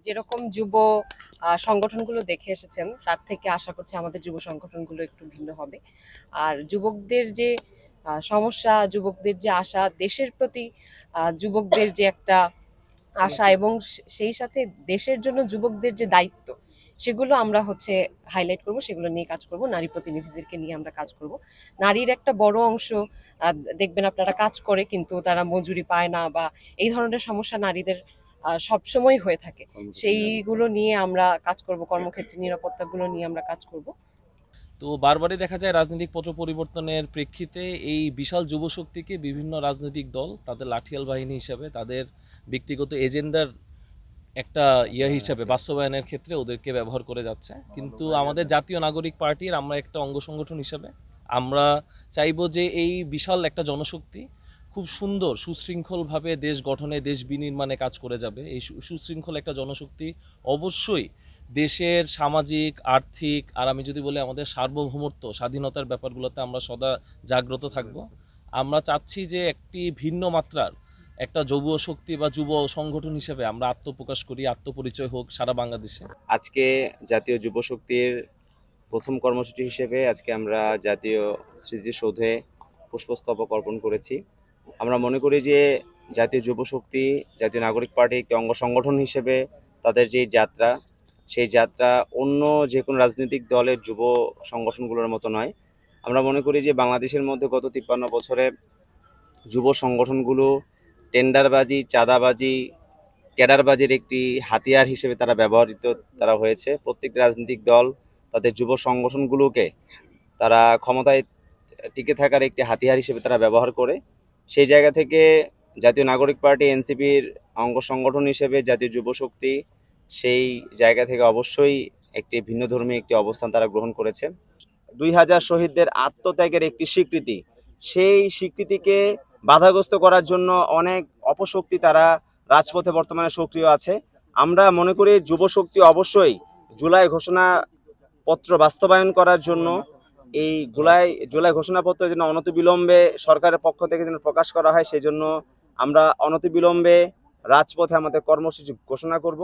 যেরকম যুব সংগঠনগুলো দেখে এসেছেন তার থেকে আশা করছি আমাদের যুব সংগঠনগুলো একটু ভিন্ন হবে। আর যুবকদের যে সমস্যা, যুবকদের যে আশা, দেশের প্রতি যুবকদের যে একটা আশা এবং সেই সাথে দেশের জন্য যুবকদের যে দায়িত্ব, সেগুলো আমরা হাইলাইট করব, সেগুলো নিয়ে কাজ করব। নারী প্রতিনিধিদেরকে নিয়ে আমরা কাজ করব। নারীর একটা বড় অংশ দেখবেন আপনারা কাজ করে কিন্তু তারা মজুরি পায় না, বা এই ধরনের সমস্যা নারীদের সবসময় হয়ে থাকে। সেইগুলো নিয়ে আমরা কাজ করব, কর্মক্ষেত্রে নিরাপত্তাগুলো নিয়ে আমরা কাজ করব। তো বারবারই দেখা যায় রাজনৈতিক পট পরিবর্তনের প্রেক্ষিতে এই বিশাল যুবশক্তিকে বিভিন্ন রাজনৈতিক দল তাদের লাঠিয়াল বাহিনী হিসাবে, তাদের ব্যক্তিগত এজেন্ডার একটা হিসাবে বাস্তবায়নের ক্ষেত্রে ওদেরকে ব্যবহার করে যাচ্ছে। কিন্তু আমাদের জাতীয় নাগরিক পার্টির আমরা একটা অঙ্গ সংগঠন হিসাবে আমরা চাইবো যে এই বিশাল একটা জনশক্তি খুব সুন্দর সুশৃঙ্খলভাবে দেশ গঠনে, দেশ বিনির্মাণে কাজ করে যাবে। এই সুশৃঙ্খল একটা জনশক্তি অবশ্যই দেশের সামাজিক, আর্থিক, আর আমি যদি বলি আমাদের সার্বভৌমত্ব, স্বাধীনতার ব্যাপারগুলোতে আমরা সদা জাগ্রত থাকব। আমরা চাচ্ছি যে একটি ভিন্ন মাত্রার একটা যুব শক্তি বা যুব সংগঠন হিসেবে আমরা আত্মপ্রকাশ করি, আত্মপরিচয় হোক সারা বাংলাদেশে। আজকে জাতীয় যুব শক্তির প্রথম কর্মসূচি হিসেবে আজকে আমরা জাতীয় স্মৃতিসৌধে পুষ্পস্তবক অর্পণ করেছি। আমরা মনে করি যে জাতীয় যুব শক্তি জাতীয় নাগরিক পার্টির একটি অঙ্গ সংগঠন হিসেবে তাদের যে যাত্রা, সেই যাত্রা অন্য যে কোনো রাজনৈতিক দলের যুব সংগঠনগুলোর মতো নয়। আমরা মনে করি যে বাংলাদেশের মধ্যে গত 53 বছরে যুব সংগঠনগুলো টেন্ডারবাজি, চাঁদাবাজি, ক্যাডারবাজির একটি হাতিয়ার হিসেবে তারা হয়েছে। প্রত্যেক রাজনৈতিক দল তাদের যুব সংগঠনগুলোকে তারা ক্ষমতায় টিকে থাকার একটি হাতিয়ার হিসেবে তারা ব্যবহার করে। সেই জায়গা থেকে জাতীয় নাগরিক পার্টি এনসিপির অঙ্গ সংগঠন হিসেবে জাতীয় যুব শক্তি সেই জায়গা থেকে অবশ্যই একটি ভিন্নধর্মী একটি অবস্থান তারা গ্রহণ করেছে। 2000 শহীদদের আত্মত্যাগের একটি স্বীকৃতি, সেই স্বীকৃতিকে বাধাগ্রস্ত করার জন্য অনেক অপশক্তি তারা রাজপথে বর্তমানে সক্রিয় আছে। আমরা মনে করি যুব শক্তি অবশ্যই জুলাই ঘোষণাপত্র বাস্তবায়ন করার জন্য এই জুলাই ঘোষণাপত্র যেন অনতিবিলম্বে সরকারের পক্ষ থেকে যেন প্রকাশ করা হয়, সেই জন্য আমরা অনতিবিলম্বে রাজপথে আমাদের কর্মসূচি ঘোষণা করব।